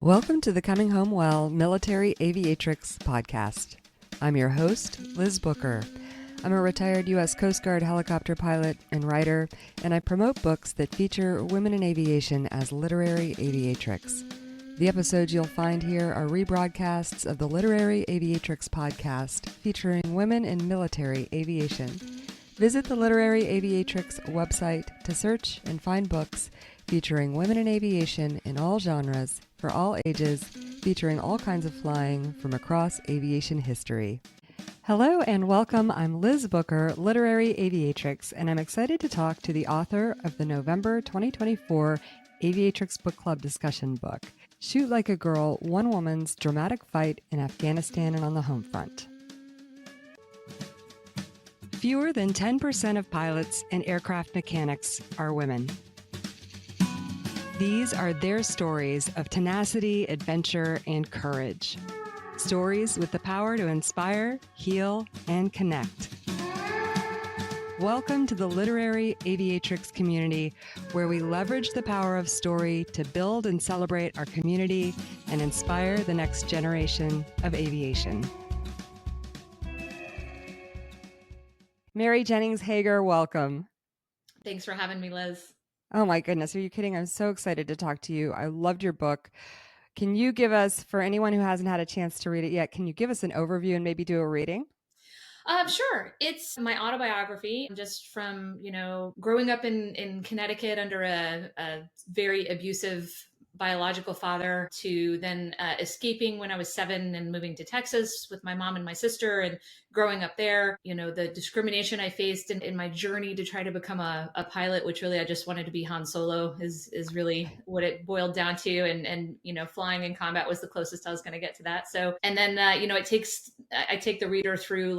Welcome to the Coming Home Well Military Aviatrix podcast. I'm your host, Liz Booker. I'm a retired U.S. Coast Guard helicopter pilot and writer, and I promote books that feature women in aviation as literary aviatrix. The episodes you'll find here are rebroadcasts of the Literary Aviatrix podcast featuring women in military aviation. Visit the Literary Aviatrix website to search and find books featuring women in aviation in all genres, for all ages, featuring all kinds of flying from across aviation history. Hello and welcome. I'm Liz Booker, Literary Aviatrix, and I'm excited to talk to the author of the November 2024 Aviatrix Book Club discussion book, Shoot Like a Girl, One Woman's Dramatic Fight in Afghanistan and on the Home Front. Fewer than 10% of pilots and aircraft mechanics are women. These are their stories of tenacity, adventure, and courage. Stories with the power to inspire, heal, and connect. Welcome to the Literary Aviatrix community, where we leverage the power of story to build and celebrate our community and inspire the next generation of aviation. Mary Jennings Hager, welcome. Thanks for having me, Liz. Oh my goodness, are you kidding? I'm so excited to talk to you. I loved your book. Can you give us, for anyone who hasn't had a chance to read it yet, can you give us an overview and maybe do a reading? Sure. It's my autobiography just from, growing up in Connecticut under a very abusive biological father to then escaping when I was 7 and moving to Texas with my mom and my sister and growing up there, the discrimination I faced in my journey to try to become a pilot, which really I just wanted to be Han Solo is really what it boiled down to. And flying in combat was the closest I was going to get to that. So, and then, I take the reader through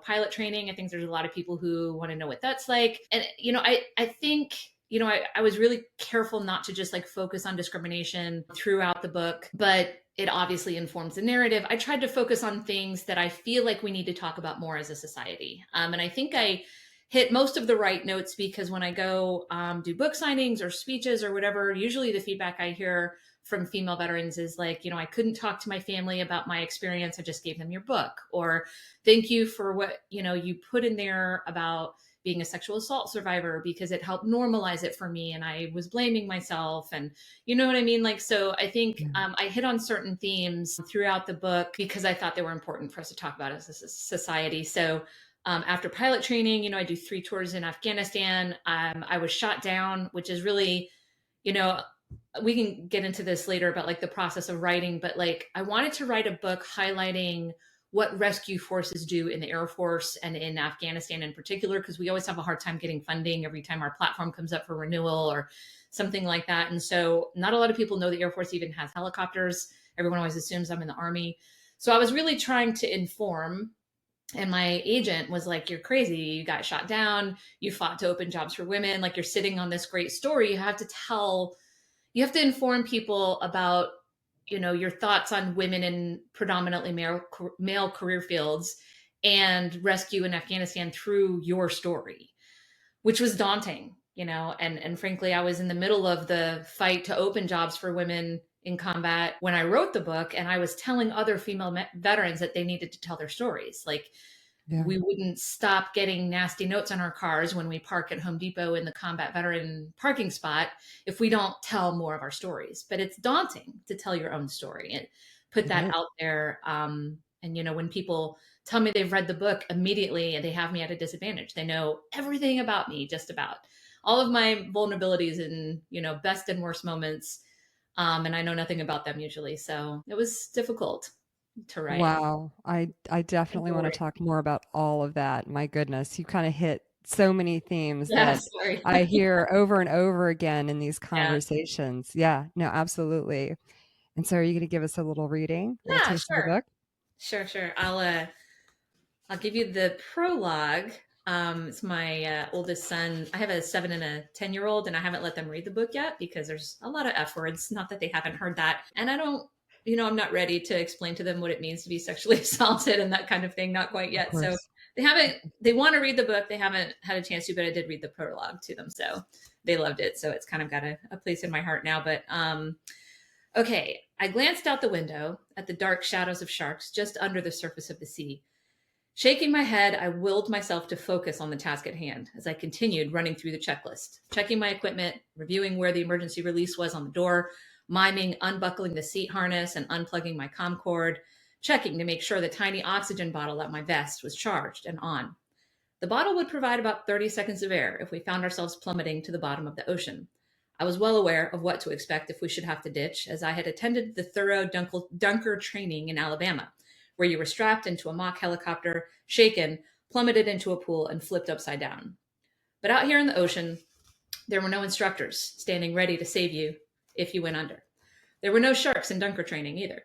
pilot training. I think there's a lot of people who want to know what that's like. And, I think I was really careful not to just focus on discrimination throughout the book, but it obviously informs the narrative. I tried to focus on things that I feel like we need to talk about more as a society. And I think I hit most of the right notes because when I go do book signings or speeches or whatever, usually the feedback I hear from female veterans is I couldn't talk to my family about my experience. I just gave them your book. Or thank you for what, you put in there about being a sexual assault survivor because it helped normalize it for me and I was blaming myself and you know what I mean? So I think I hit on certain themes throughout the book because I thought they were important for us to talk about as a society. So after pilot training, I do 3 tours in Afghanistan. I was shot down, which is really, we can get into this later about the process of writing, but I wanted to write a book highlighting what rescue forces do in the Air Force and in Afghanistan in particular, because we always have a hard time getting funding every time our platform comes up for renewal or something like that. And so not a lot of people know the Air Force even has helicopters. Everyone always assumes I'm in the Army. So I was really trying to inform. And my agent was like, you're crazy. You got shot down. You fought to open jobs for women. You're sitting on this great story. You have to inform people about your thoughts on women in predominantly male career fields and rescue in Afghanistan through your story, which was daunting, and frankly, I was in the middle of the fight to open jobs for women in combat when I wrote the book, and I was telling other female veterans that they needed to tell their stories. We wouldn't stop getting nasty notes on our cars when we park at Home Depot in the combat veteran parking spot if we don't tell more of our stories. But it's daunting to tell your own story and put that out there. And, when people tell me they've read the book immediately and they have me at a disadvantage, they know everything about me, just about all of my vulnerabilities and, best and worst moments. And I know nothing about them usually. So it was difficult to write. Wow. I definitely want to talk more about all of that. My goodness, you kind of hit so many themes that I hear over and over again in these conversations. Yeah, no, absolutely. And so are you going to give us a little reading? A little taste of the book? Sure. I'll give you the prologue. It's my oldest son. I have a 7 and a 10-year-old, and I haven't let them read the book yet because there's a lot of F words. Not that they haven't heard that. And I don't, I'm not ready to explain to them what it means to be sexually assaulted and that kind of thing. Not quite yet. So they want to read the book. They haven't had a chance to, but I did read the prologue to them. So they loved it. So it's kind of got a place in my heart now. But Okay, I glanced out the window at the dark shadows of sharks just under the surface of the sea. Shaking my head, I willed myself to focus on the task at hand as I continued running through the checklist, checking my equipment, reviewing where the emergency release was on the door, miming unbuckling the seat harness and unplugging my comm cord, checking to make sure the tiny oxygen bottle at my vest was charged and on. The bottle would provide about 30 seconds of air if we found ourselves plummeting to the bottom of the ocean. I was well aware of what to expect if we should have to ditch, as I had attended the thorough dunker training in Alabama, where you were strapped into a mock helicopter, shaken, plummeted into a pool, and flipped upside down. But out here in the ocean, there were no instructors standing ready to save you if you went under. There were no sharks in dunker training either.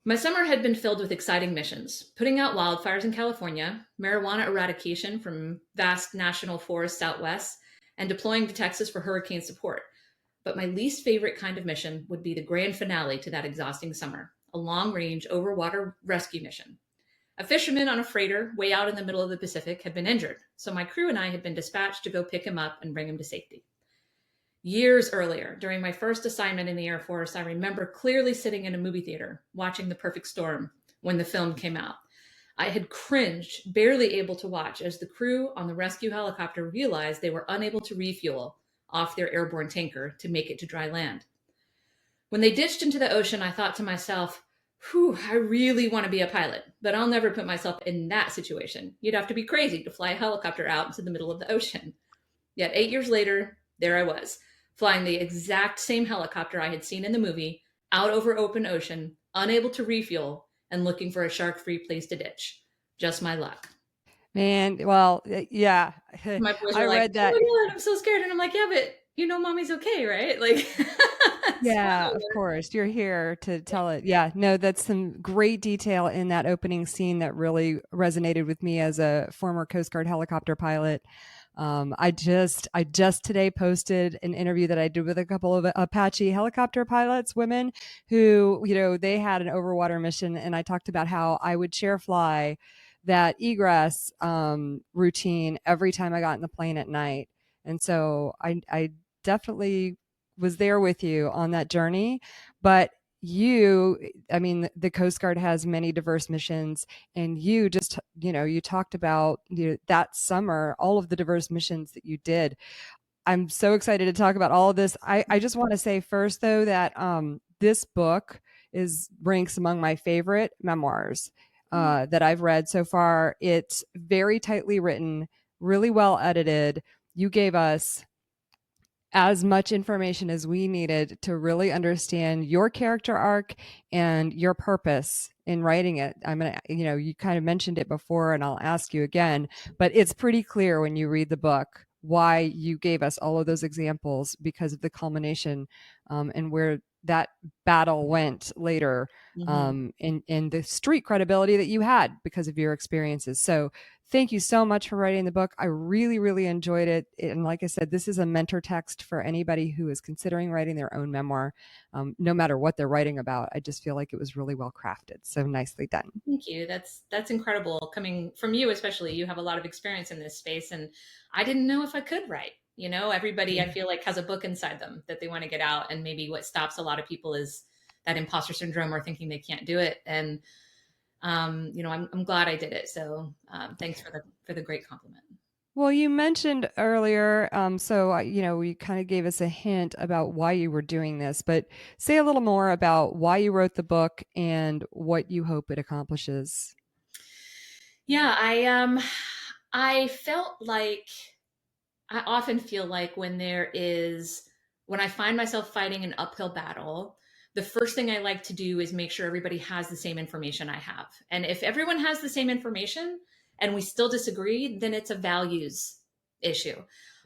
My summer had been filled with exciting missions, putting out wildfires in California, marijuana eradication from vast national forests out west, and deploying to Texas for hurricane support. But my least favorite kind of mission would be the grand finale to that exhausting summer, a long range overwater rescue mission. A fisherman on a freighter way out in the middle of the Pacific had been injured, so my crew and I had been dispatched to go pick him up and bring him to safety. Years earlier, during my first assignment in the Air Force, I remember clearly sitting in a movie theater watching The Perfect Storm when the film came out. I had cringed, barely able to watch, as the crew on the rescue helicopter realized they were unable to refuel off their airborne tanker to make it to dry land. When they ditched into the ocean, I thought to myself, whew, I really want to be a pilot, but I'll never put myself in that situation. You'd have to be crazy to fly a helicopter out into the middle of the ocean. Yet 8 years later, there I was, flying the exact same helicopter I had seen in the movie, out over open ocean, unable to refuel, and looking for a shark-free place to ditch. Just my luck. Man, well, yeah, My boys I were like, read "Oh that. my God, I'm so scared." And I'm like, "Yeah, but mommy's okay, right?" Like, it's Yeah, of fine. course. You're here to tell it. Yeah, no, that's some great detail in that opening scene that really resonated with me as a former Coast Guard helicopter pilot. I just today posted an interview that I did with a couple of Apache helicopter pilots, women who, they had an overwater mission, and I talked about how I would chair fly that egress routine every time I got in the plane at night. And so I definitely was there with you on that journey. But I mean, the Coast Guard has many diverse missions, and you just, you talked about that summer, all of the diverse missions that you did. I'm so excited to talk about all of this. I just want to say first, though, that this book is ranks among my favorite memoirs that I've read so far. It's very tightly written, really well edited. You gave us as much information as we needed to really understand your character arc and your purpose in writing it. I'm going to, you kind of mentioned it before, and I'll ask you again, but it's pretty clear when you read the book why you gave us all of those examples because of the culmination and where that battle went later, Mm-hmm. and the street credibility that you had because of your experiences. So thank you so much for writing the book. I really, really enjoyed it. And like I said, this is a mentor text for anybody who is considering writing their own memoir, no matter what they're writing about. I just feel like it was really well crafted. So nicely done. Thank you. That's incredible coming from you, especially. You have a lot of experience in this space, and I didn't know if I could write. Everybody I feel like has a book inside them that they want to get out, and maybe what stops a lot of people is that imposter syndrome or thinking they can't do it. And I'm glad I did it. So thanks for the great compliment. Well, you mentioned earlier, you kind of gave us a hint about why you were doing this, but say a little more about why you wrote the book and what you hope it accomplishes. Yeah, I felt like I often feel like when I find myself fighting an uphill battle, the first thing I like to do is make sure everybody has the same information I have. And if everyone has the same information and we still disagree, then it's a values issue.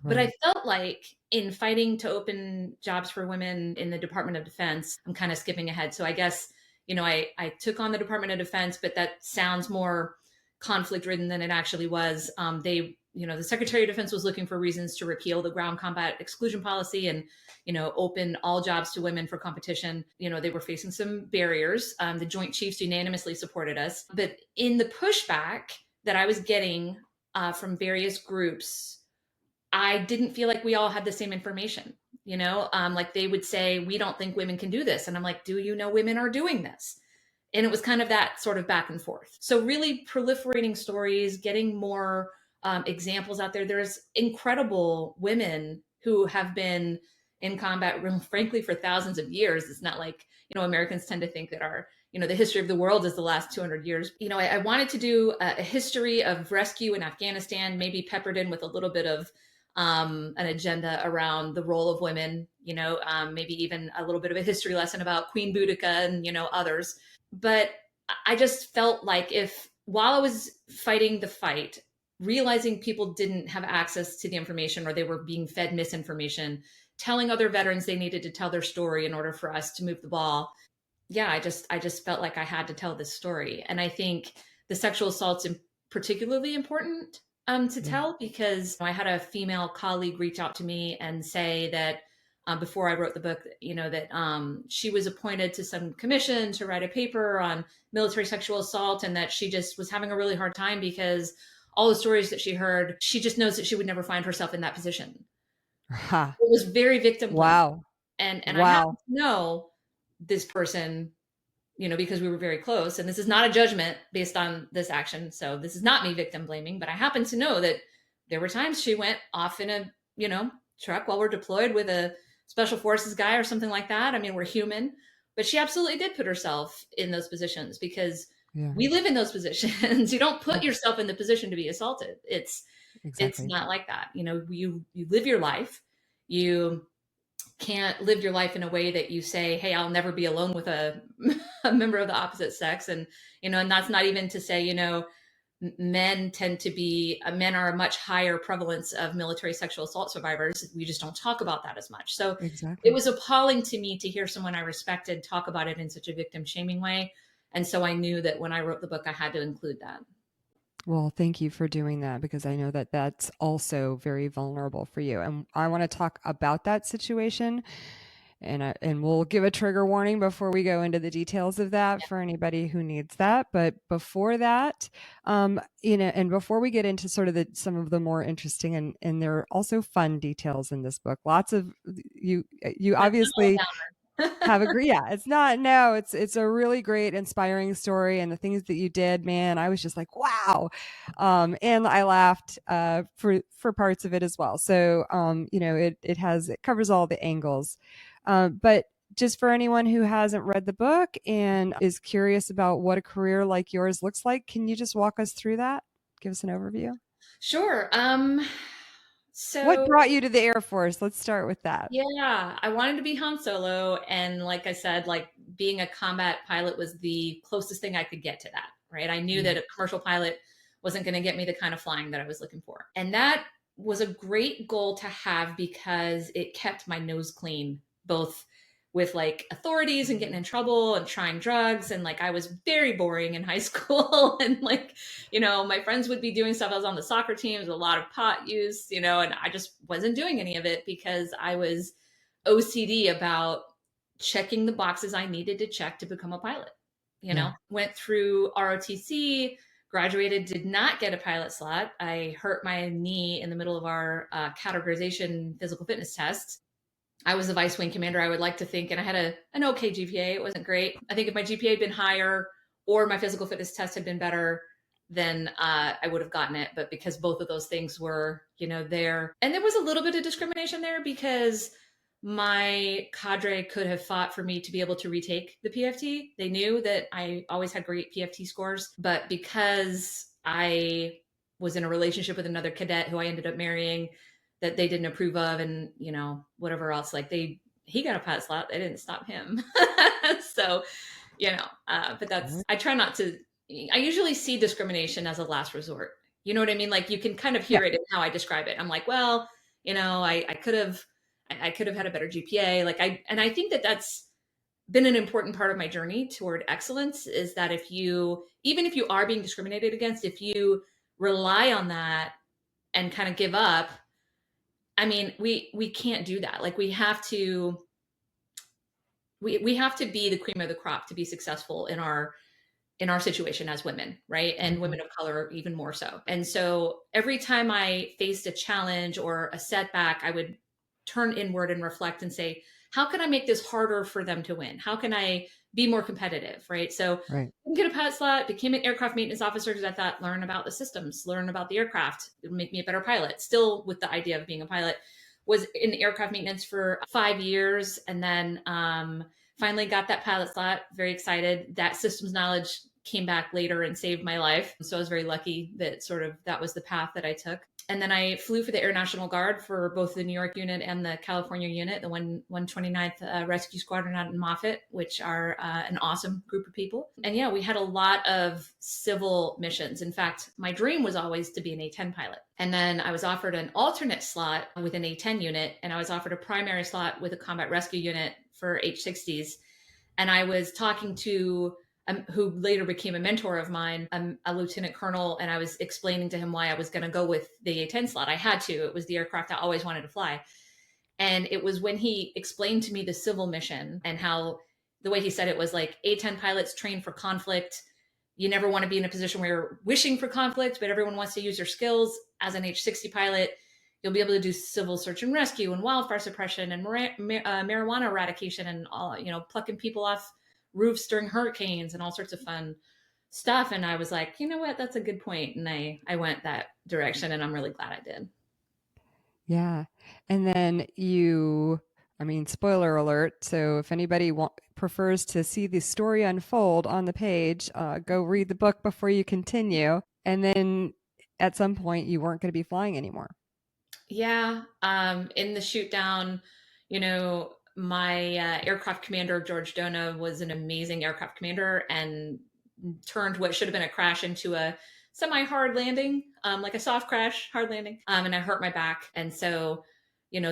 But I Right. felt like in fighting to open jobs for women in the Department of Defense, I'm kind of skipping ahead. So I guess, I took on the Department of Defense, but that sounds more conflict ridden than it actually was. The Secretary of Defense was looking for reasons to repeal the ground combat exclusion policy and, open all jobs to women for competition. They were facing some barriers. The Joint Chiefs unanimously supported us. But in the pushback that I was getting from various groups, I didn't feel like we all had the same information. like they would say, we don't think women can do this. And I'm like, do you know women are doing this? And it was kind of that sort of back and forth. So really proliferating stories, getting more examples out there. There's incredible women who have been in combat, frankly, for thousands of years. It's not like, Americans tend to think that the history of the world is the last 200 years. I wanted to do a history of rescue in Afghanistan, maybe peppered in with a little bit of an agenda around the role of women, maybe even a little bit of a history lesson about Queen Boudica and, others. But I just felt like if while I was fighting the fight, realizing people didn't have access to the information or they were being fed misinformation, telling other veterans they needed to tell their story in order for us to move the ball. Yeah, I just felt like I had to tell this story. And I think the sexual assault's particularly important to tell, because I had a female colleague reach out to me and say that before I wrote the book, that she was appointed to some commission to write a paper on military sexual assault, and that she just was having a really hard time because all the stories that she heard, she just knows that she would never find herself in that position. Ha. It was very victim blaming. Wow. And Wow. I happen to know this person, because we were very close, and this is not a judgment based on this action. So this is not me victim blaming, but I happen to know that there were times she went off in a, truck while we're deployed with a special forces guy or something like that. I mean, we're human, but she absolutely did put herself in those positions because we live in those positions. You don't put yourself in the position to be assaulted. It's not like that. You live your life. You can't live your life in a way that you say, hey, I'll never be alone with a member of the opposite sex. And, and that's not even to say, men are a much higher prevalence of military sexual assault survivors. We just don't talk about that as much. So it was appalling to me to hear someone I respected talk about it in such a victim shaming way. And so I knew that when I wrote the book, I had to include that. Well, thank you for doing that, because I know that that's also very vulnerable for you. And I want to talk about that situation. And we'll give a trigger warning before we go into the details of that for anybody who needs that. But before that, and before we get into sort of some of the more interesting and there are also fun details in this book, lots of you obviously have agreed. Yeah, it's a really great, inspiring story, and the things that you did, man, I was just like, wow. And I laughed for parts of it as well. So it covers all the angles. But just for anyone who hasn't read the book and is curious about what a career like yours looks like, can you just walk us through that? Give us an overview. Sure. So what brought you to the Air Force? Let's start with that. Yeah, I wanted to be Han Solo. And like I said, like being a combat pilot was the closest thing I could get to that, right? I knew that a commercial pilot wasn't going to get me the kind of flying that I was looking for. And that was a great goal to have because it kept my nose clean, both with like authorities and getting in trouble and trying drugs. And like, I was very boring in high school. And like, my friends would be doing stuff. I was on the soccer teams, a lot of pot use, and I just wasn't doing any of it because I was OCD about checking the boxes I needed to check to become a pilot. Went through ROTC, graduated, did not get a pilot slot. I hurt my knee in the middle of our categorization physical fitness test. I was the vice wing commander, I would like to think, and I had an okay GPA. It wasn't great. I think if my GPA had been higher or my physical fitness test had been better, then I would have gotten it. But because both of those things were, there, and there was a little bit of discrimination there because my cadre could have fought for me to be able to retake the PFT. They knew that I always had great PFT scores, but because I was in a relationship with another cadet who I ended up marrying, that they didn't approve of, and whatever else, like he got a pilot slot, they didn't stop him. So but that's, I try not to, I usually see discrimination as a last resort, you know what I mean? Like you can kind of hear it in how I describe it. I'm like, well, I could have had a better GPA. And I think that that's been an important part of my journey toward excellence, is that even if you are being discriminated against, if you rely on that and kind of give up, I mean, we can't do that. Like we have to be the cream of the crop to be successful in our situation as women, right? And women of color even more so. And so every time I faced a challenge or a setback, I would turn inward and reflect and say, how can I make this harder for them to win? How can I be more competitive, right? So Right. I get a pilot slot, became an aircraft maintenance officer because I thought learn about the systems, learn about the aircraft, it would make me a better pilot. Still with the idea of being a pilot. Was in aircraft maintenance for 5 years, and then finally got that pilot slot. Very excited. That systems knowledge came back later and saved my life. So I was very lucky that that was the path that I took. And then I flew for the Air National Guard for both the New York unit and the California unit, the 129th Rescue Squadron out in Moffett, which are an awesome group of people. And yeah, we had a lot of civil missions. In fact, my dream was always to be an A-10 pilot. And then I was offered an alternate slot with an A-10 unit, and I was offered a primary slot with a combat rescue unit for H-60s. And I was talking to who later became a mentor of mine, a lieutenant colonel, and I was explaining to him why I was going to go with the A-10 slot. I had to. It was the aircraft I always wanted to fly. And it was when he explained to me the civil mission and how the way he said it was like A-10 pilots train for conflict. You never want to be in a position where you're wishing for conflict, but everyone wants to use your skills. As an H-60 pilot, you'll be able to do civil search and rescue and wildfire suppression and marijuana eradication and all, plucking people off roofs during hurricanes and all sorts of fun stuff. And I was like, you know what, that's a good point. And I went that direction, and I'm really glad I did. Yeah. And then spoiler alert. So if anybody prefers to see the story unfold on the page, go read the book before you continue. And then at some point you weren't going to be flying anymore. Yeah. In the shoot down, my aircraft commander, George Dona, was an amazing aircraft commander and turned what should have been a crash into a semi-hard landing, like a soft crash, hard landing. And I hurt my back. And so,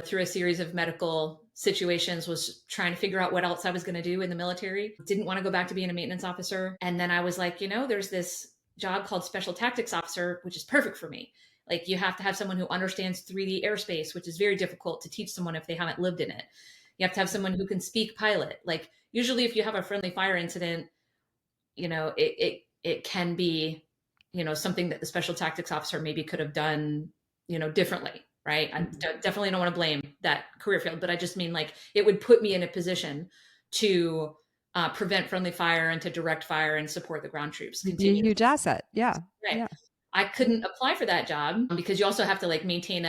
through a series of medical situations, was trying to figure out what else I was going to do in the military. Didn't want to go back to being a maintenance officer. And then I was like, there's this job called special tactics officer, which is perfect for me. Like, you have to have someone who understands 3D airspace, which is very difficult to teach someone if they haven't lived in it. You have to have someone who can speak pilot. Like, usually if you have a friendly fire incident, it can be, something that the special tactics officer maybe could have done, differently. Right. I definitely don't want to blame that career field, but I just mean like it would put me in a position to prevent friendly fire and to direct fire and support the ground troops. Be a huge asset. Yeah. Right. Yeah. I couldn't apply for that job because you also have to like maintain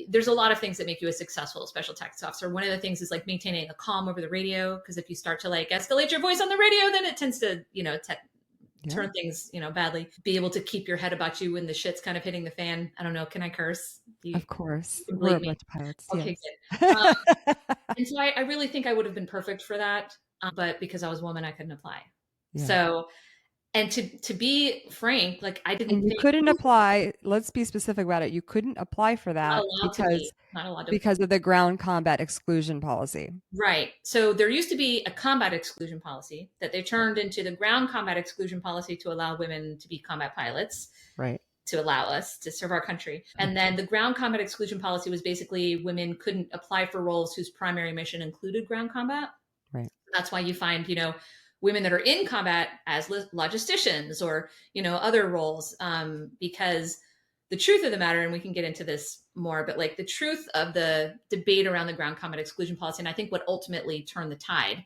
there's a lot of things that make you a successful special tactics officer. One of the things is like maintaining a calm over the radio, because if you start to like escalate your voice on the radio, then it tends to, turn things, badly. Be able to keep your head about you when the shit's kind of hitting the fan. I don't know. Can I curse? Of course. We're a bunch of pilots. Okay, yes. Good. And so I really think I would have been perfect for that. But because I was a woman, I couldn't apply. Yeah. So, and to be frank, like I didn't think couldn't apply. Let's be specific about it. You couldn't apply for that because of the ground combat exclusion policy. Right. So there used to be a combat exclusion policy that they turned into the ground combat exclusion policy to allow women to be combat pilots. Right. To allow us to serve our country. And then the ground combat exclusion policy was basically women couldn't apply for roles whose primary mission included ground combat. Right. That's why you find, women that are in combat as logisticians or, other roles, because the truth of the matter, and we can get into this more, but like the truth of the debate around the ground combat exclusion policy, and I think what ultimately turned the tide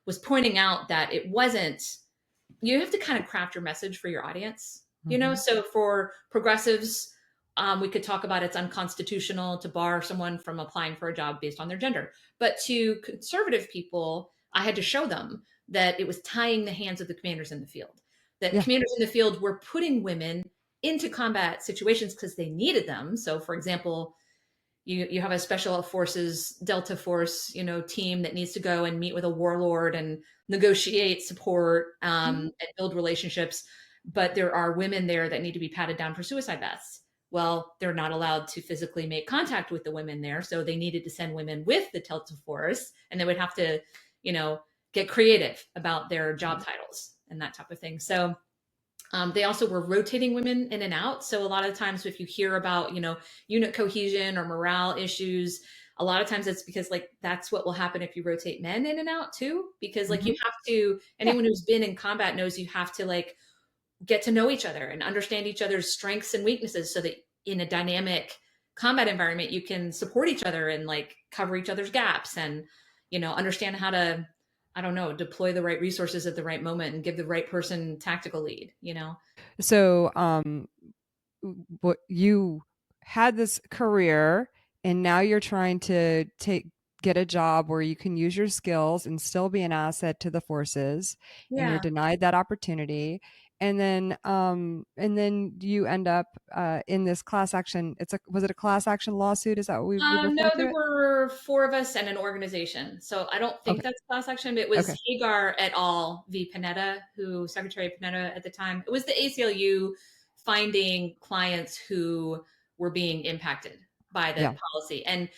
was pointing out that it wasn't, you have to kind of craft your message for your audience, so for progressives, we could talk about it's unconstitutional to bar someone from applying for a job based on their gender. But to conservative people, I had to show them that it was tying the hands of the commanders in the field, that commanders in the field were putting women into combat situations because they needed them. So for example, you have a special forces Delta Force, team that needs to go and meet with a warlord and negotiate support and build relationships. But there are women there that need to be patted down for suicide vests. Well, they're not allowed to physically make contact with the women there. So they needed to send women with the Delta Force, and they would have to, get creative about their job titles and that type of thing. So they also were rotating women in and out. So a lot of times if you hear about, unit cohesion or morale issues, a lot of times it's because like, that's what will happen if you rotate men in and out too, because like you have to, anyone who's been in combat knows you have to like get to know each other and understand each other's strengths and weaknesses so that in a dynamic combat environment, you can support each other and like cover each other's gaps and, understand how to, I don't know, deploy the right resources at the right moment and give the right person tactical lead. So, what you had this career, and now you're trying to get a job where you can use your skills and still be an asset to the forces, and you're Yeah. denied that opportunity. And then you end up in this class action. Was it a class action lawsuit? Is that what we refer No, to there it? were four of us and an organization. So I don't think Okay. that's class action, but it was Okay. Hegar et al. V. Panetta, who Secretary Panetta at the time. It was the ACLU finding clients who were being impacted by the Yeah. policy. And,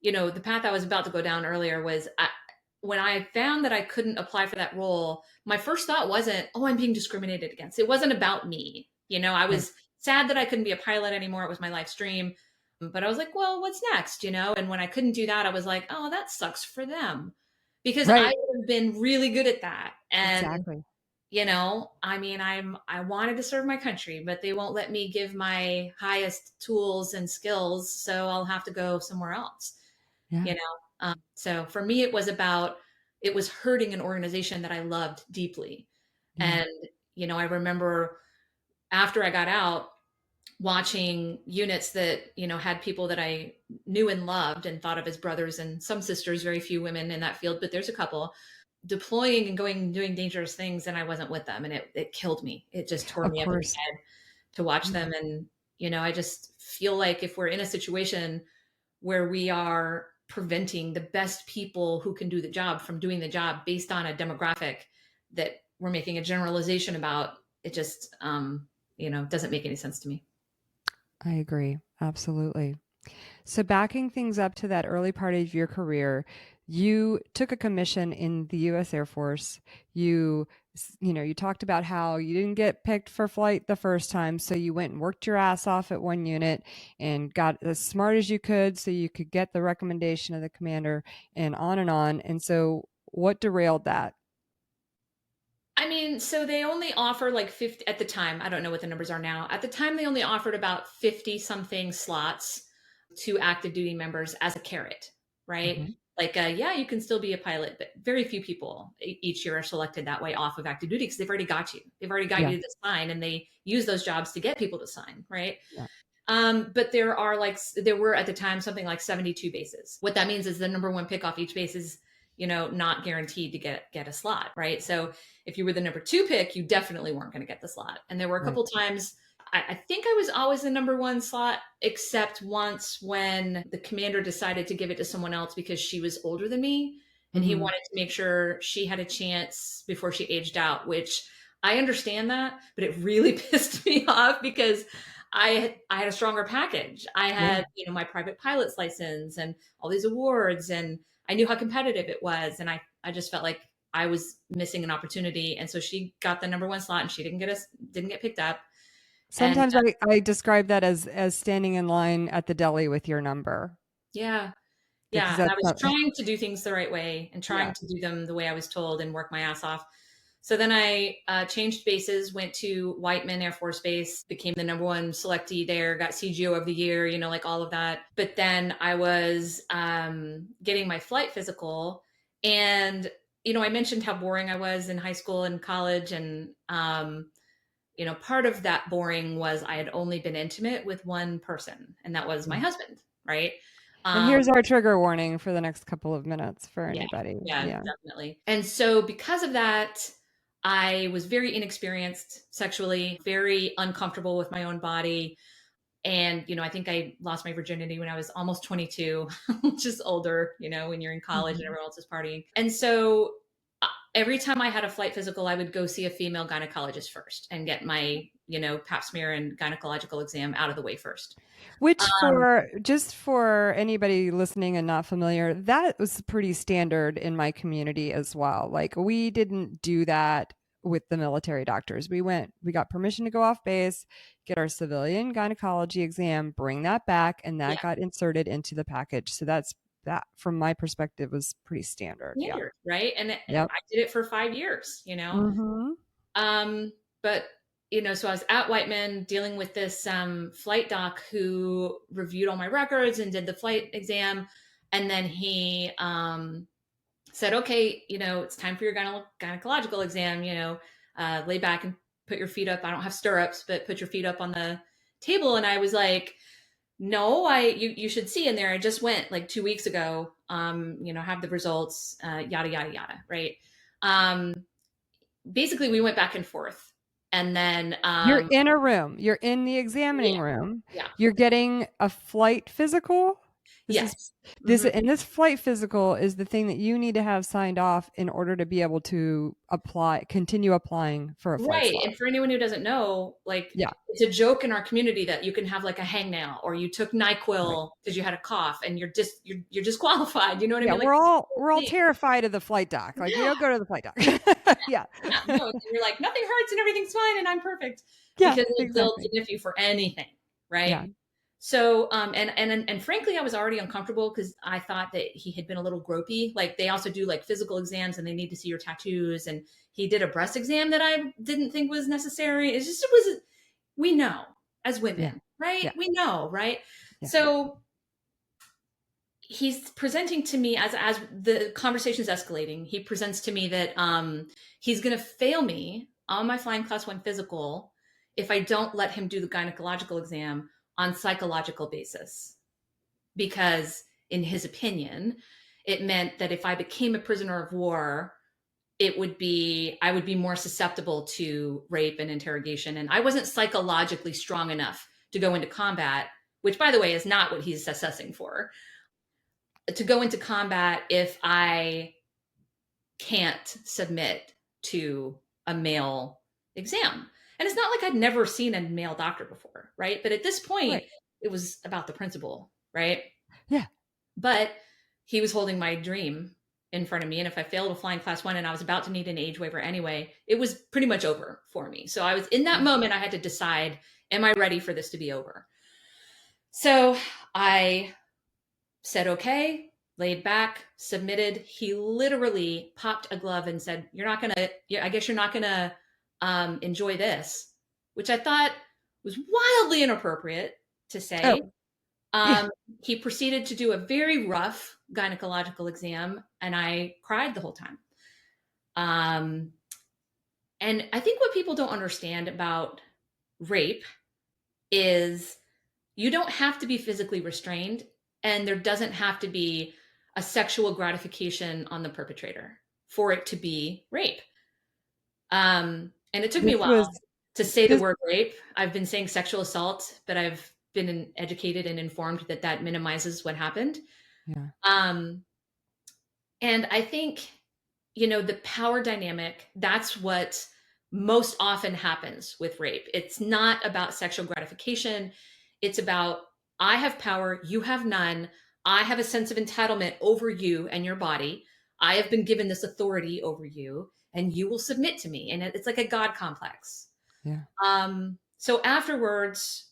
the path I was about to go down earlier was when I found that I couldn't apply for that role, my first thought wasn't, oh, I'm being discriminated against. It wasn't about me. I Right. was sad that I couldn't be a pilot anymore. It was my life dream. But I was like, well, what's next? And when I couldn't do that, I was like, oh, that sucks for them because I Right. would have been really good at that. And, Exactly. I mean, I wanted to serve my country, but they won't let me give my highest tools and skills. So I'll have to go somewhere else, Yeah. you know? So for me, it was hurting an organization that I loved deeply. Yeah. And, I remember after I got out, watching units that had people that I knew and loved and thought of as brothers and some sisters, very few women in that field, but there's a couple deploying and going and doing dangerous things, and I wasn't with them, and it killed me. It just tore Of me up in the course. head to watch Yeah. them. And I just feel like if we're in a situation where we are preventing the best people who can do the job from doing the job based on a demographic that we're making a generalization about, it just doesn't make any sense to me. I agree. Absolutely. So backing things up to that early part of your career, you took a commission in the US Air Force. You talked about how you didn't get picked for flight the first time, so you went and worked your ass off at one unit and got as smart as you could so you could get the recommendation of the commander and on and on. And so what derailed that? I mean, so they only offer like 50 at the time. I don't know what the numbers are now. At the time, they only offered about 50 something slots to active duty members as a carrot, right? Hmm. Like, yeah, you can still be a pilot, but very few people each year are selected that way off of active duty because they've already got you. They've already got Yeah. you to sign, and they use those jobs to get people to sign, right? Yeah. But there were at the time something like 72 bases. What that means is the number one pick off each base is, not guaranteed to get a slot, right? So if you were the number two pick, you definitely weren't going to get the slot. And there were a Right. couple times I think I was always the number one slot, except once when the commander decided to give it to someone else because she was older than me. And he Hmm. wanted to make sure she had a chance before she aged out, which I understand that, but it really pissed me off because I had a stronger package. I Yeah. had, my private pilot's license and all these awards, and I knew how competitive it was. And I just felt like I was missing an opportunity. And so she got the number one slot and she didn't get picked up. And Sometimes I describe that as standing in line at the deli with your number yeah, because yeah. And I that's was not, trying to do things the right way and yeah. trying to do them the way I was told and work my ass off. So then I changed bases, went to Whiteman Air Force Base, became the number one selectee there, got CGO of the year, like all of that. But then I was getting my flight physical. And, I mentioned how boring I was in high school and college. And, part of that boring was I had only been intimate with one person, and that was my Yeah. husband, right? And Um, here's our trigger warning for the next couple of minutes for Yeah, anybody. yeah, Yeah. definitely. And so because of that, I was very inexperienced sexually, very uncomfortable with my own body. And, I think I lost my virginity when I was almost 22, which is older, when you're in college and Mhm. everyone else is partying. And so every time I had a flight physical, I would go see a female gynecologist first and get my, pap smear and gynecological exam out of the way first. Which Um, for just for anybody listening and not familiar, that was pretty standard in my community as well. Like we didn't do that with the military doctors. We got permission to go off base, get our civilian gynecology exam, bring that back, and that yeah, got inserted into the package. So that from my perspective was pretty standard. Yeah. standard, right? And Yep. I did it for 5 years, Mhm. Um, but so I was at Whiteman dealing with this flight doc who reviewed all my records and did the flight exam. And then he said, okay, it's time for your gynecological exam, lay back and put your feet up. I don't have stirrups, but put your feet up on the table. And I was like, no, you should see in there. I just went like 2 weeks ago, have the results, yada, yada, yada. Right. Basically we went back and forth, and then, You're in a room. You're in the examining yeah, room. yeah, You're getting a flight physical. yes. And this flight physical is the thing that you need to have signed off in order to be able to continue applying for a flight Right. slot. And for anyone who doesn't know, like, Yeah. it's a joke in our community that you can have like a hangnail, or you took Right. NyQuil because you had a cough and you're disqualified. You know what I Yeah. mean? Like, We're all terrified of the flight doc. Like we yeah, don't go to the flight doc. Yeah. yeah, no, you're like, nothing hurts and everything's fine and I'm perfect, Yeah, because they'll exactly. sniff you for anything. Yeah. Right. So, and frankly, I was already uncomfortable because I thought that he had been a little gropey. Like, they also do like physical exams and they need to see your tattoos. And he did a breast exam that I didn't think was necessary. It was, we know as Yeah. women, right? Yeah. We know, right? Yeah. So he's presenting to me, as the conversation's escalating, he presents to me that he's going to fail me on my flying class 1 physical if I don't let him do the gynecological exam on psychological basis, because in his opinion it meant that if I became a prisoner of war, I would be more susceptible to rape and interrogation, and I wasn't psychologically strong enough to go into combat, which by the way is not what he's assessing for, to go into combat if I can't submit to a male exam. And it's not like I'd never seen a male doctor before, right? But at this point, Right. it was about the principle, right? Yeah. But he was holding my dream in front of me. And if I failed a flying class 1 and I was about to need an age waiver anyway, it was pretty much over for me. So I was in that moment, I had to decide, am I ready for this to be over? So I said, okay, laid back, submitted. He literally popped a glove and said, I guess you're not going to enjoy this, which I thought was wildly inappropriate to say. Oh, yeah. He proceeded to do a very rough gynecological exam, and I cried the whole time. And I think what people don't understand about rape is you don't have to be physically restrained, and there doesn't have to be a sexual gratification on the perpetrator for it to be rape. And it took me This a while was to say the this. word rape. I've been saying sexual assault, but I've been educated and informed that that minimizes what happened. Yeah. Um, and I think, the power dynamic, that's what most often happens with rape. It's not about sexual gratification. It's about, I have power, you have none. I have a sense of entitlement over you and your body. I have been given this authority over you, and you will submit to me. And it's like a God complex. Yeah. So afterwards,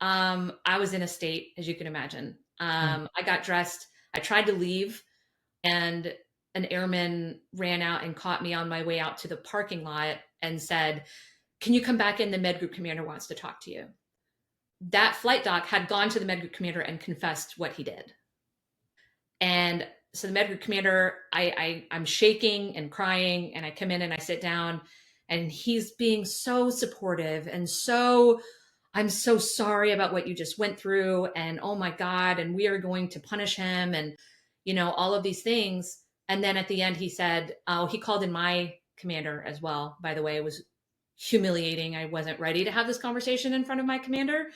I was in a state, as you can imagine. Yeah. I got dressed. I tried to leave, and an airman ran out and caught me on my way out to the parking lot and said, "Can you come back in? The med group commander wants to talk to you." That flight doc had gone to the med group commander and confessed what he did. And so the med group commander, I'm shaking and crying, and I come in and I sit down, and he's being so supportive and I'm so sorry about what you just went through, and oh my God, and we are going to punish him, and all of these things. And then at the end he said, oh, he called in my commander as well, by the way. It was humiliating. I wasn't ready to have this conversation in front of my commander.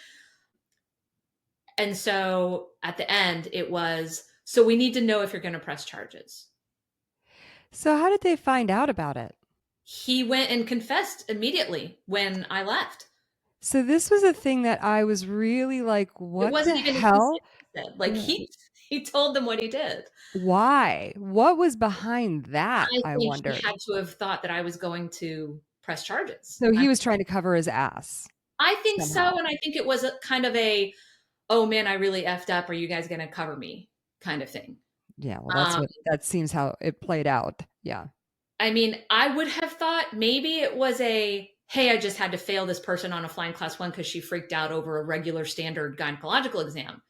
And so at the end it was, so we need to know if you're going to press charges. So how did they find out about it? He went and confessed immediately when I left. So this was a thing that I was really like, It what the wasn't even hell? like he told them what he did. Why? What was behind that? I I think he wondered. had to have thought that I was going to press charges. So he was trying to cover his ass I think somehow. so. And I think it was a kind of a, oh man, I really effed up. Are you guys going to cover me kind of thing? Yeah, well, Um, that seems how it played out. Yeah. I mean, I would have thought maybe it was a, hey, I just had to fail this person on a flying class 1 because she freaked out over a regular standard gynecological exam.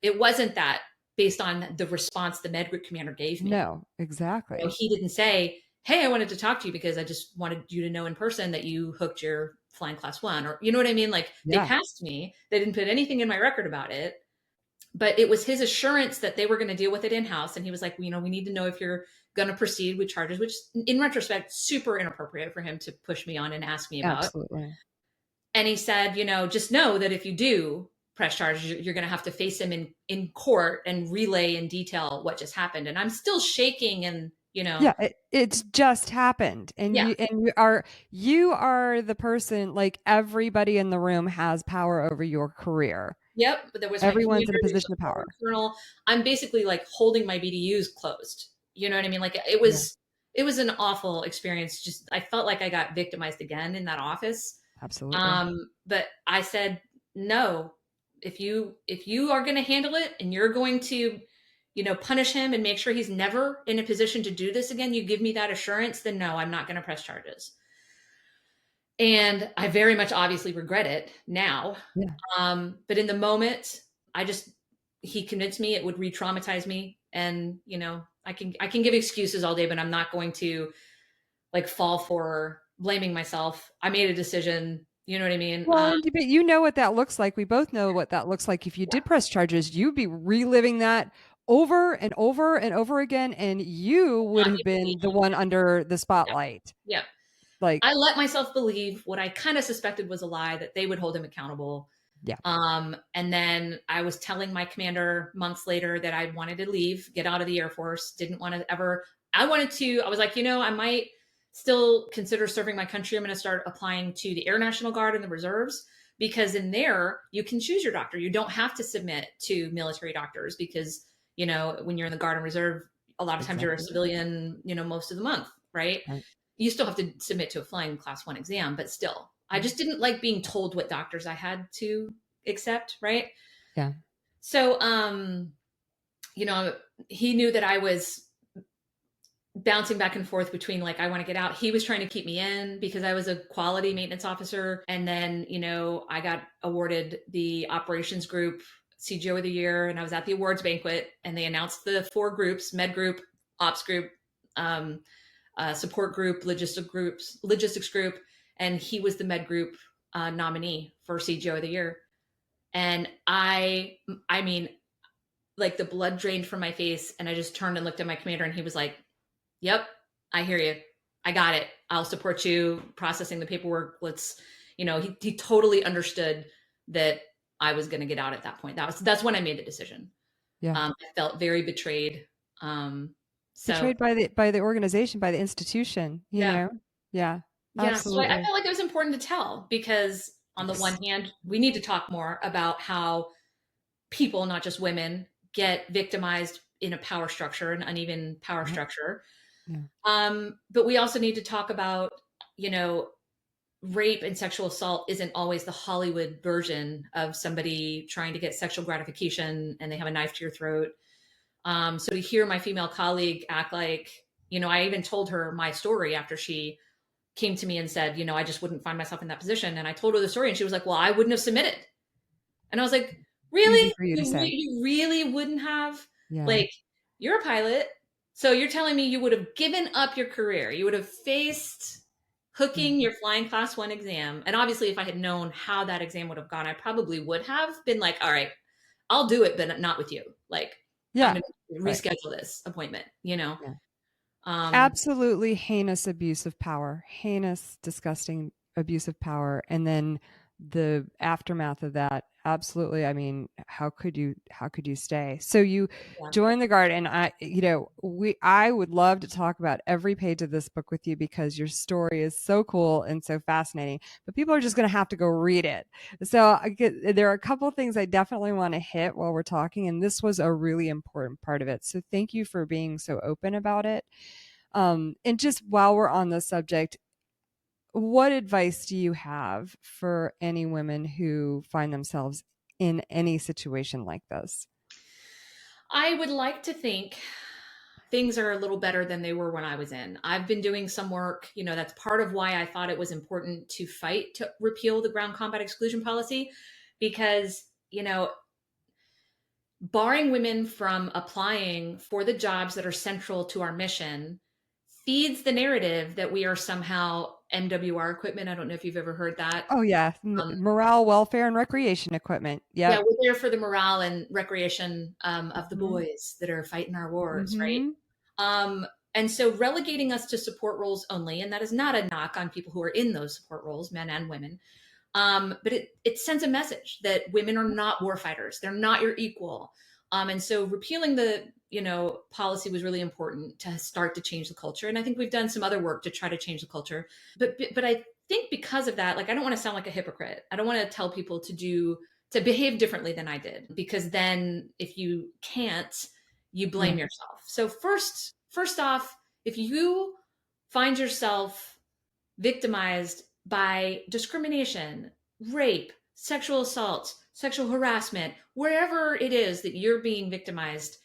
It wasn't that based on the response the med group commander gave me. No, exactly. He didn't say, hey, I wanted to talk to you because I just wanted you to know in person that you hooked your flying class 1, or you know what I mean? Like, they Yeah, passed me. They didn't put anything in my record about it, but it was his assurance that they were going to deal with it in-house. And he was like, we need to know if you're going to proceed with charges, which in retrospect, super inappropriate for him to push me on and ask me about. absolutely. And he said, just know that if you do press charges, you're going to have to face him in court and relay in detail what just happened. And I'm still shaking, and Yeah, it's just happened, and yeah, you are the person. Like, everybody in the room has power over your career. yep. But there was my Everyone's commander, in a there's position a of former power. colonel. I'm basically like holding my BDUs closed. You know what I mean? Like, Yeah, it was an awful experience. Just I felt like I got victimized again in that office. absolutely. But I said, no, if you are going to handle it and you're going to, punish him and make sure he's never in a position to do this again, you give me that assurance, then no, I'm not going to press charges. And I very much obviously regret it now. Yeah. But in the moment, he convinced me it would re-traumatize me. And, I can give excuses all day, but I'm not going to like fall for blaming myself. I made a decision. You know what I mean? Well, but you know what that looks like. We both know what that looks like. If you Yeah, did press charges, you'd be reliving that over and over and over again, and you would not have me been the believing. one under the Yeah, spotlight. yeah. Like, I let myself believe what I kind of suspected was a lie, that they would hold him accountable. yeah, And then I was telling my commander months later that I wanted to leave, get out of the Air Force, didn't want to ever, I was like, I might still consider serving my country. I'm going to start applying to the Air National Guard and the reserves, because in there you can choose your doctor. You don't have to submit to military doctors because, when you're in the Guard and Reserve, a lot of times you're a exactly. civilian, most of the month, right? Right. You still have to submit to a flying class 1 exam, but still, I just didn't like being told what doctors I had to accept, right? Yeah. So, you know, he knew that I was bouncing back and forth between like, I want to get out. He was trying to keep me in because I was a quality maintenance officer. And then, I got awarded the operations group CGO of the year, and I was at the awards banquet, and they announced the 4 groups: med group, ops group, um, support group, logistics group. And he was the med group nominee for CGO of the year. And I mean, like the blood drained from my face, and I just turned and looked at my commander, and he was like, yep, I hear you. I got it. I'll support you processing the paperwork. He totally understood that I was going to get out at that point. That's when I made the decision. Yeah. I felt very betrayed. So Betrayed by the organization, by the institution, yeah, Yeah, yeah. So I absolutely. felt like it was important to tell, because on the one hand, we need to talk more about how people, not just women, get victimized in a power structure, an uneven power Yep. structure. Yeah. But we also need to talk about, you know, rape and sexual assault isn't always the Hollywood version of somebody trying to get sexual gratification and they have a knife to your throat. So to hear my female colleague act like, I even told her my story after she came to me and said, I just wouldn't find myself in that position. And I told her the story, and she was like, well, I wouldn't have submitted. And I was like, Easy really? for you to say. You really wouldn't have? Yeah. Like, you're a pilot. So you're telling me you would have given up your career. You would have faced Yeah. hooking your flying class 1 exam. And obviously, if I had known how that exam would have gone, I probably would have been like, all right, I'll do it, but not with you. Like, I'm Yeah. going to Right. reschedule this appointment. Yeah. Um, Absolutely heinous abuse of power. Heinous, disgusting abuse of power. And then the aftermath of that, absolutely. I mean, how could you stay? So you yeah. join the Guard, and I would love to talk about every page of this book with you because your story is so cool and so fascinating. But people are just going to have to go read it. So there are a couple of things I definitely want to hit while we're talking, and this was a really important part of it. So thank you for being so open about it. And just while we're on the subject, what advice do you have for any women who find themselves in any situation like this? I would like to think things are a little better than they were when I was in. I've been doing some work, that's part of why I thought it was important to fight to repeal the ground combat exclusion policy, because, barring women from applying for the jobs that are central to our mission feeds the narrative that we are somehow MWR equipment. I don't know if you've ever heard that. Oh yeah, morale, welfare, and recreation equipment. Yeah, Yep. we're there for the morale and recreation of the Mm-hmm. boys that are fighting our wars, right? Mm-hmm. Um, and so relegating us to support roles only, and that is not a knock on people who are in those support roles, men and women, but it sends a message that women are not warfighters. They're not your equal. And so repealing the policy was really important to start to change the culture. And I think we've done some other work to try to change the culture. But I think because of that, like, I don't want to sound like a hypocrite. I don't want to tell people to behave differently than I did, because then if you can't, you blame Yeah. yourself. So first off, if you find yourself victimized by discrimination, rape, sexual assault, sexual harassment, wherever it is that you're being victimized,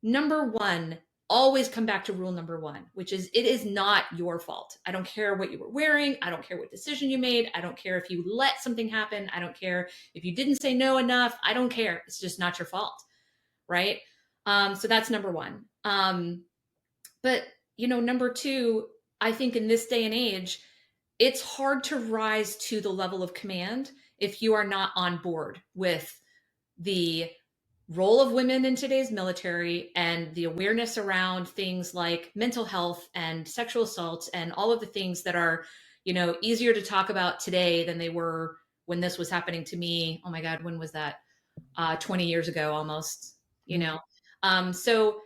number one, always come back to rule number one, which is it is not your fault. I don't care what you were wearing. I don't care what decision you made. I don't care if you let something happen. I don't care if you didn't say no enough. I don't care. It's just not your fault. Right. So that's number one. But, number two, I think in this day and age, it's hard to rise to the level of command if you are not on board with the role of women in today's military and the awareness around things like mental health and sexual assault and all of the things that are, easier to talk about today than they were when this was happening to me. Oh my God, when was that? 20 years ago almost, So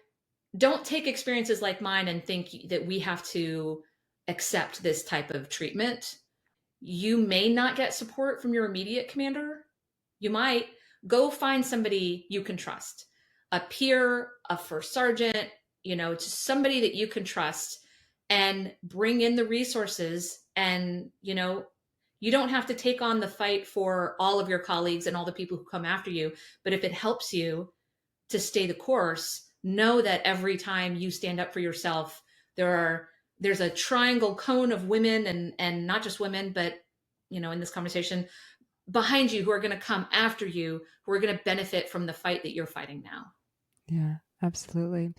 don't take experiences like mine and think that we have to accept this type of treatment. You may not get support from your immediate commander. You might go find somebody you can trust, a peer, a first sergeant, just somebody that you can trust, and bring in the resources. And, you don't have to take on the fight for all of your colleagues and all the people who come after you. But if it helps you to stay the course, know that every time you stand up for yourself, there's a triangle cone of women, and not just women, but in this conversation behind you, who are going to come after you, who are going to benefit from the fight that you're fighting now. Yeah, absolutely.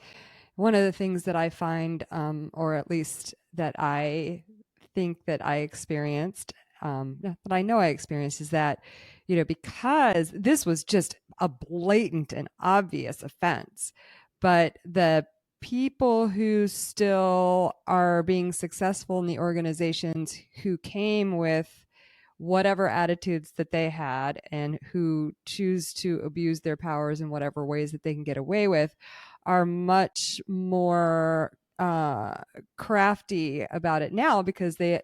One of the things that I find, or at least that I think that I experienced, that I know I experienced, is that, because this was just a blatant and obvious offense, but the people who still are being successful in the organizations who came with whatever attitudes that they had and who choose to abuse their powers in whatever ways that they can get away with are much more crafty about it now, because the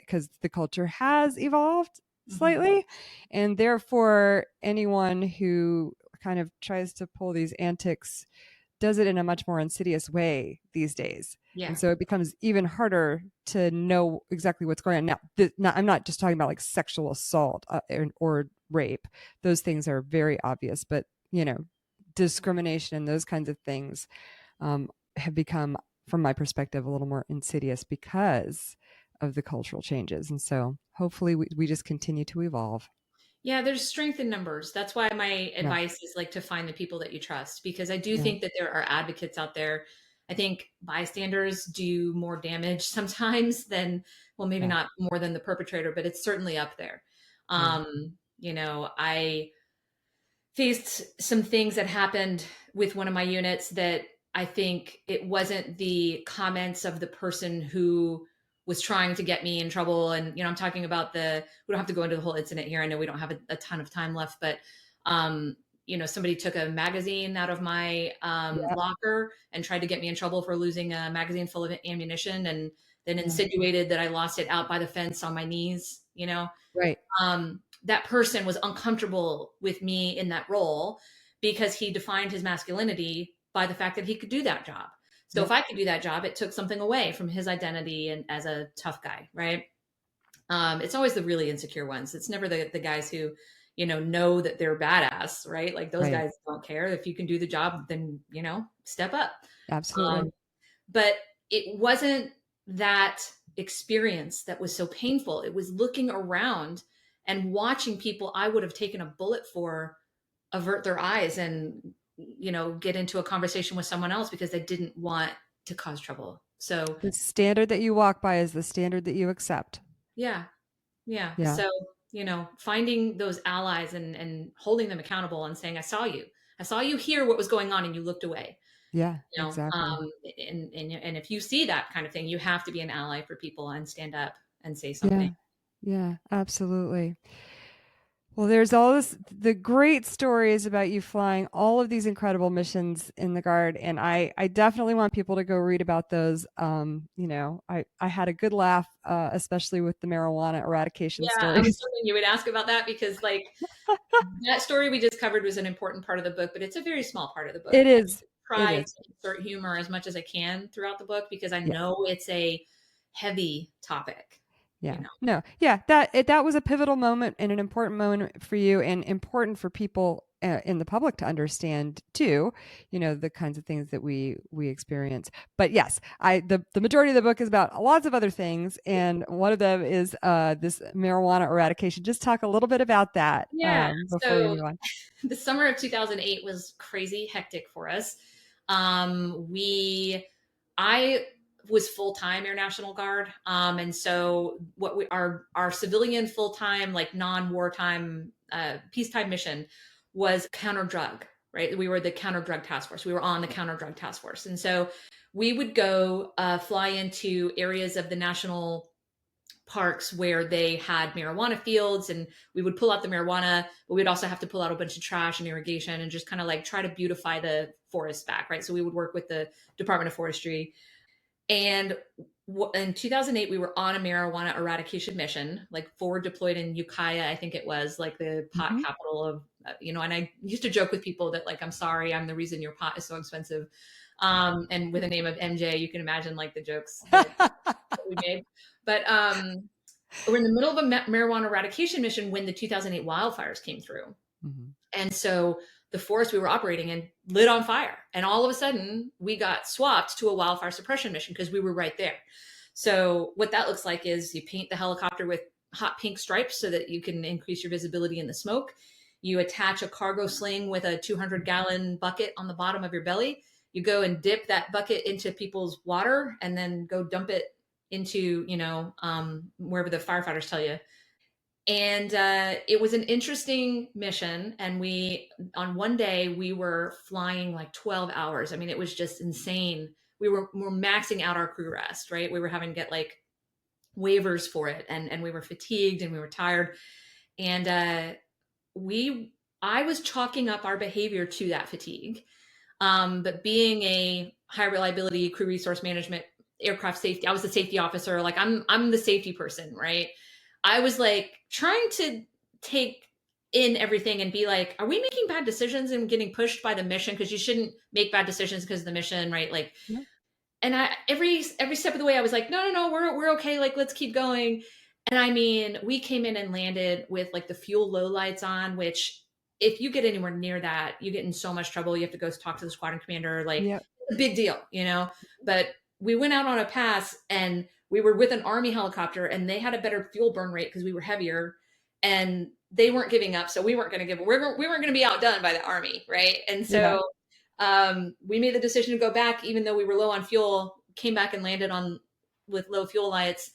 culture has evolved slightly, and therefore anyone who kind of tries to pull these antics does it in a much more insidious way these days. Yeah. And so it becomes even harder to know exactly what's going on. Now, I'm not just talking about like sexual assault or rape. Those things are very obvious, but, discrimination and those kinds of things have become, from my perspective, a little more insidious because of the cultural changes. And so hopefully we just continue to evolve. Yeah, there's strength in numbers. That's why my Yeah. advice is like to find the people that you trust, because I do Yeah. think that there are advocates out there. I think bystanders do more damage sometimes than, well, maybe Yeah. not more than the perpetrator, but it's certainly up there. Yeah. I faced some things that happened with one of my units that I think it wasn't the comments of the person who was trying to get me in trouble. And, I'm talking about we don't have to go into the whole incident here. I know we don't have a ton of time left, but, somebody took a magazine out of my Yeah. locker and tried to get me in trouble for losing a magazine full of ammunition, and then Yeah. insinuated that I lost it out by the fence on my knees, Right. that person was uncomfortable with me in that role because he defined his masculinity by the fact that he could do that job. So if I could do that job, it took something away from his identity and as a tough guy, right? It's always the really insecure ones. It's never the guys who, know that they're badass, right? Like those Right. guys don't care. If you can do the job, then, step up. Absolutely. But it wasn't that experience that was so painful. It was looking around and watching people I would have taken a bullet for avert their eyes and, get into a conversation with someone else because they didn't want to cause trouble. So, The standard that you walk by is the standard that you accept. yeah, yeah. Yeah. So, finding those allies and holding them accountable and saying, I saw you hear what was going on and you looked away. Yeah, you know exactly. um and if you see that kind of thing, you have to be an ally for people and stand up and say something. Yeah. Yeah, absolutely. Well, there's all the great stories about you flying all of these incredible missions in the Guard, and I definitely want people to go read about those. I had a good laugh, especially with the marijuana eradication Yeah, I was stories. hoping you would ask about that because, like, that story we just covered was an important part of the book, but it's a very small part of the book. It is. It Try is. to insert humor as much as I can throughout the book because I Yeah. know it's a heavy topic, Yeah. you know. No. Yeah. That was a pivotal moment and an important moment for you, and important for people in the public to understand too. The kinds of things that we experience. But yes, the majority of the book is about lots of other things, and one of them is this marijuana eradication. Just talk a little bit about that Yeah. before we So move on. the summer of 2008 was crazy hectic for us. I was full time Air National Guard, and so our civilian full time, like non wartime peacetime mission was counter drug. Right, we were the counter drug task force. We were on the counter drug task force, and so we would go fly into areas of the national parks where they had marijuana fields, and we would pull out the marijuana, but we'd also have to pull out a bunch of trash and irrigation and just kind of like try to beautify the forest back, right? So we would work with the Department of Forestry. And in 2008, we were on a marijuana eradication mission, like forward deployed in Ukiah, I think it was, like the pot Hmm. capital of, and I used to joke with people that, like, I'm sorry, I'm the reason your pot is so expensive. And with the name of MJ, you can imagine like the jokes that we made. But we're in the middle of a marijuana eradication mission when the 2008 wildfires came through. Hmm. And so the forest we were operating in lit on fire. And all of a sudden, we got swapped to a wildfire suppression mission because we were right there. So what that looks like is you paint the helicopter with hot pink stripes so that you can increase your visibility in the smoke. You attach a cargo sling with a 200-gallon bucket on the bottom of your belly. You go and dip that bucket into people's water and then go dump it into, wherever the firefighters tell you. And it was an interesting mission. And on one day, we were flying like 12 hours. I mean, it was just insane. We were maxing out our crew rest, right? We were having to get like waivers for it, and we were fatigued and we were tired. And we I was chalking up our behavior to that fatigue. But being a high reliability crew resource management aircraft safety, I was the safety officer. Like, I'm the safety person, right? I was like trying to take in everything and be like, are we making bad decisions and getting pushed by the mission? Because you shouldn't make bad decisions because of the mission, right? Like, Yeah. and I every step of the way I was like, no, we're okay, like, let's keep going. And I mean, we came in and landed with like the fuel low lights on, which if you get anywhere near that, you get in so much trouble. You have to go talk to the squadron commander, like, Yep. it's a big deal. But we went out on a pass and we were with an Army helicopter and they had a better fuel burn rate because we were heavier, and they weren't giving up, so we weren't going to we weren't going to be outdone by the Army, right? And Yeah. so we made the decision to go back, even though we were low on fuel. Came back and landed on with low fuel lights.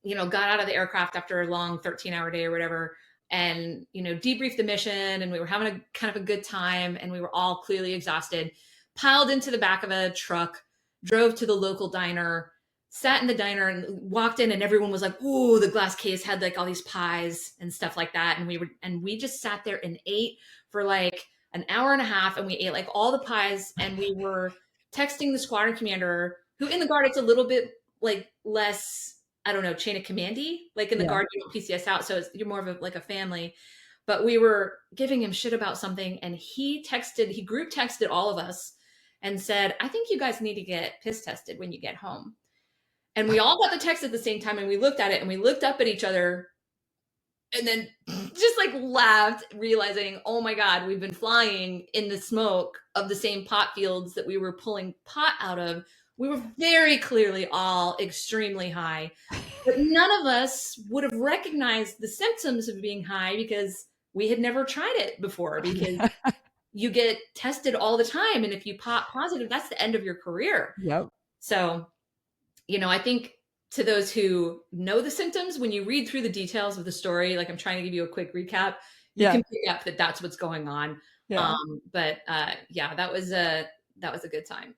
Got out of the aircraft after a long 13-hour day or whatever, and debriefed the mission. And we were having a kind of a good time, and we were all clearly exhausted. Piled into the back of a truck, drove to the local diner, sat in the diner, and walked in, and everyone was like, "Ooh, the glass case had like all these pies and stuff like that." And we just sat there and ate for like an hour and a half, and we ate like all the pies, and we were texting the squadron commander, who in the Guard, it's a little bit like less, I don't know, chain of commandy. Like in the Yeah. Guard, you don't PCS out, so you're more of like a family. But we were giving him shit about something, and he group texted all of us and said, "I think you guys need to get piss tested when you get home." And we all got the text at the same time, and we looked at it, and we looked up at each other, and then just like laughed, realizing, oh my God, we've been flying in the smoke of the same pot fields that we were pulling pot out of We were very clearly all extremely high, but none of us would have recognized the symptoms of being high because we had never tried it before, because you get tested all the time. And if you pop positive, that's the end of your career. Yep. So, I think to those who know the symptoms, when you read through the details of the story, like I'm trying to give you a quick recap, you Yeah. can pick up that that's what's going on. Yeah. But yeah, that was a good time.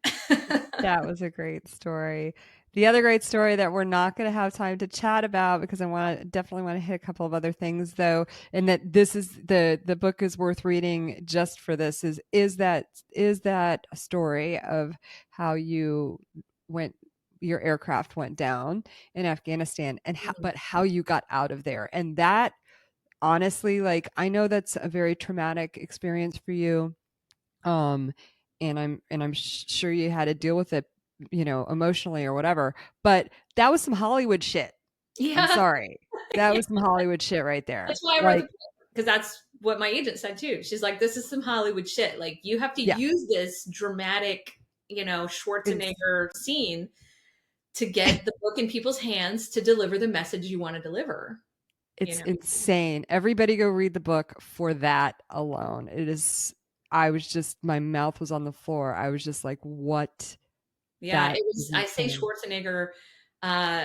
That was a great story. The other great story that we're not going to have time to chat about, because I definitely want to hit a couple of other things though, and that this is the book is worth reading just for this, is that a story of how your aircraft went down in Afghanistan, and how you got out of there. And that, honestly, like, I know that's a very traumatic experience for you. um and I'm sure you had to deal with it, emotionally or whatever, but that was some Hollywood shit. I'm Yeah. sorry. That was some Hollywood shit right there. That's why I wrote the Like, book, because that's what my agent said too. She's like, this is some Hollywood shit. Like, you have to yeah, use this dramatic, it's Schwarzenegger scene to get the book in people's hands to deliver the message you want to deliver. You it's know? insane. Everybody go read the book for that alone. It is. I was just, my mouth was on the floor. I was just like, what? Yeah, That it is was. I say insane. Schwarzenegger uh,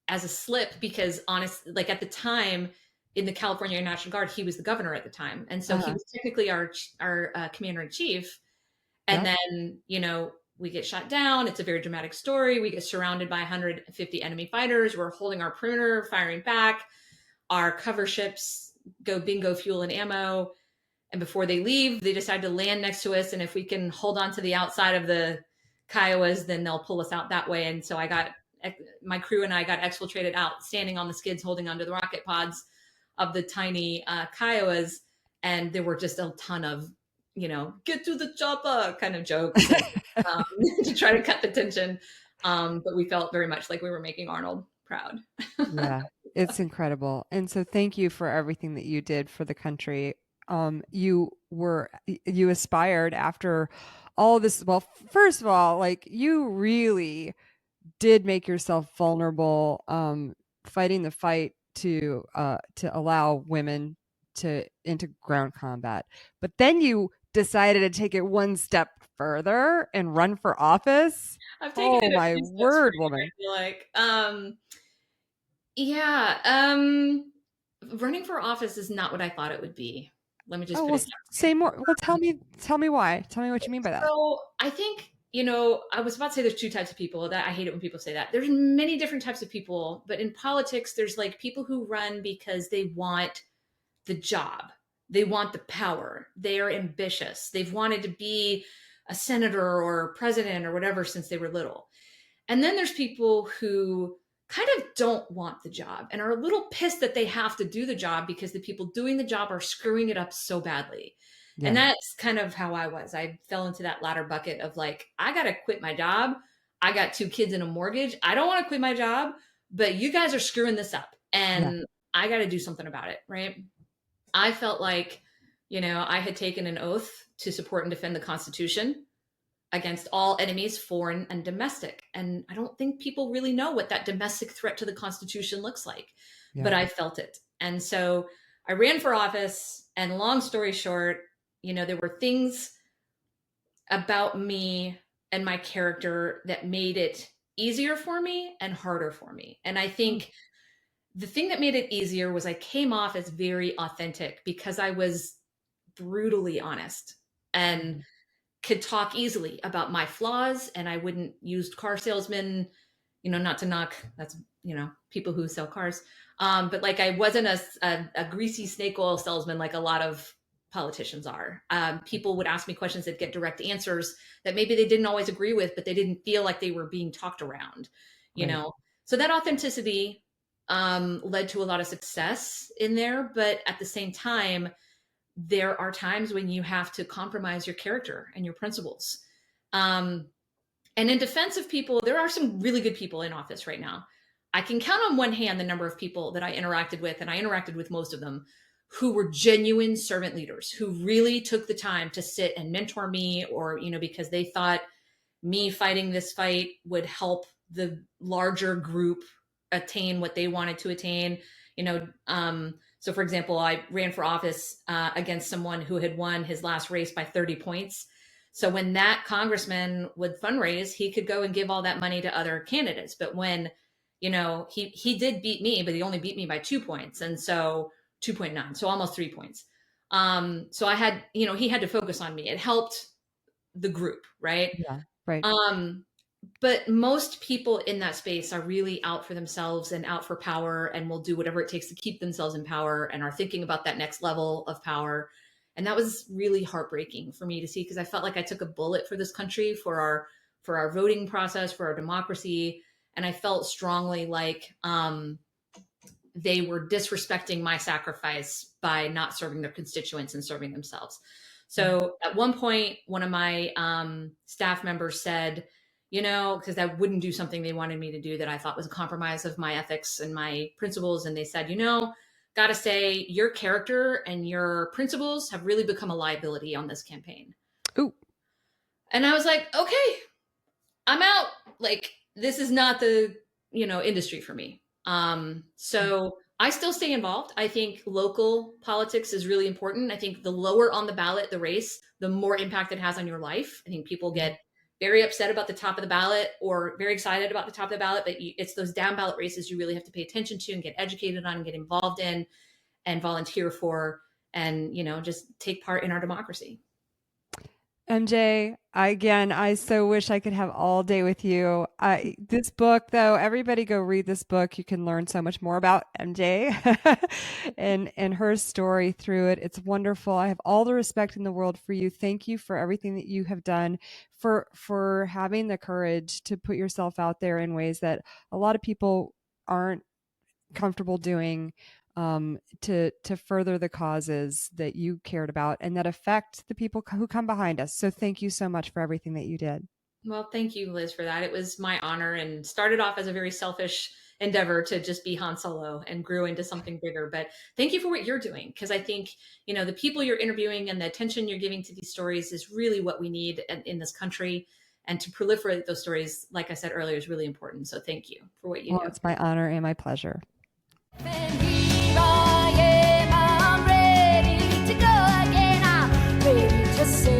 as a slip because, like at the time in the California Air National Guard, he was the governor at the time, and so he Uh-huh. was technically our commander in chief. And Yep. then, we get shot down. It's a very dramatic story. We get surrounded by 150 enemy fighters. We're holding our perimeter, firing back. Our cover ships go bingo fuel and ammo. And before they leave, they decide to land next to us. And if we can hold on to the outside of the Kiowas, then they'll pull us out that way. And so my crew and I got exfiltrated out, standing on the skids, holding onto the rocket pods of the tiny Kiowas. And there were just a ton of, get to the chopper kind of jokes, and, um, to try to cut the tension. But we felt very much like we were making Arnold proud. Yeah, it's incredible. And so thank you for everything that you did for the country. You aspired after all this. Well, first of all, like, you really did make yourself vulnerable, fighting the fight to allow women to into ground combat. But then you decided to take it one step further and run for office. I've taken Oh it a my few steps word, further, I woman. feel like. Yeah. Running for office is not what I thought it would be. Let me just Oh, put well, it that way. say more. Well, tell me why. Tell me what you mean by that. So I think, I was about to say there's two types of people. That I hate it when people say that. There's many different types of people, but in politics, there's like people who run because they want the job. They want the power. They are ambitious. They've wanted to be a senator or president or whatever since they were little. And then there's people who kind of don't want the job and are a little pissed that they have to do the job because the people doing the job are screwing it up so badly. And Yeah. that's kind of how I was. I fell into that latter bucket of like, I got to quit my job. I got 2 kids and a mortgage. I don't want to quit my job, but you guys are screwing this up Yeah. and I got to do something about it. Right. I felt like, I had taken an oath to support and defend the Constitution against all enemies, foreign and domestic. And I don't think people really know what that domestic threat to the Constitution looks like, Yeah. but I felt it. And so I ran for office. And long story short, there were things about me and my character that made it easier for me and harder for me. And I Mm. think the thing that made it easier was I came off as very authentic because I was brutally honest and Mhm. could talk easily about my flaws, and I wouldn't use car salesmen, not to knock, that's, people who sell cars. But like, I wasn't a greasy snake oil salesman like a lot of politicians are. People would ask me questions that get direct answers that maybe they didn't always agree with, but they didn't feel like they were being talked around, you Right. know? So that authenticity led to a lot of success in there. But at the same time, there are times when you have to compromise your character and your principles. Um, and in defense of people, there are some really good people in office right now. I can count on one hand the number of people that I interacted with, and I interacted with most of them, who were genuine servant leaders, who really took the time to sit and mentor me, or, because they thought me fighting this fight would help the larger group attain what they wanted to attain. So for example, I ran for office against someone who had won his last race by 30 points. So when that congressman would fundraise, he could go and give all that money to other candidates. But when, he did beat me, but he only beat me by 2 points. And so 2.9, so almost 3 points. So I had, he had to focus on me. It helped the group, right? Yeah, right. But most people in that space are really out for themselves and out for power and will do whatever it takes to keep themselves in power and are thinking about that next level of power. And that was really heartbreaking for me to see, because I felt like I took a bullet for this country, for our voting process, for our democracy. And I felt strongly like they were disrespecting my sacrifice by not serving their constituents and serving themselves. So at one point, one of my staff members said, because I wouldn't do something they wanted me to do that I thought was a compromise of my ethics and my principles. And they said, gotta say, your character and your principles have really become a liability on this campaign. Ooh. And I was like, okay, I'm out. Like, this is not the, industry for me. So I still stay involved. I think local politics is really important. I think the lower on the ballot the race, the more impact it has on your life. I think people get very upset about the top of the ballot or very excited about the top of the ballot, but it's those down ballot races you really have to pay attention to and get educated on and get involved in and volunteer for and, just take part in our democracy. MJ, I so wish I could have all day with you. This book, though, everybody go read this book. You can learn so much more about MJ and her story through it. It's wonderful. I have all the respect in the world for you. Thank you for everything that you have done, for having the courage to put yourself out there in ways that a lot of people aren't comfortable doing. To further the causes that you cared about and that affect the people who come behind us. So thank you so much for everything that you did. Well, thank you, Liz, for that. It was my honor and started off as a very selfish endeavor to just be Han Solo and grew into something bigger. But thank you for what you're doing, because I think, the people you're interviewing and the attention you're giving to these stories is really what we need in this country. And to proliferate those stories, like I said earlier, is really important. So thank you for what you do. It's my honor and my pleasure. I am, I'm ready to go again. I'm ready to say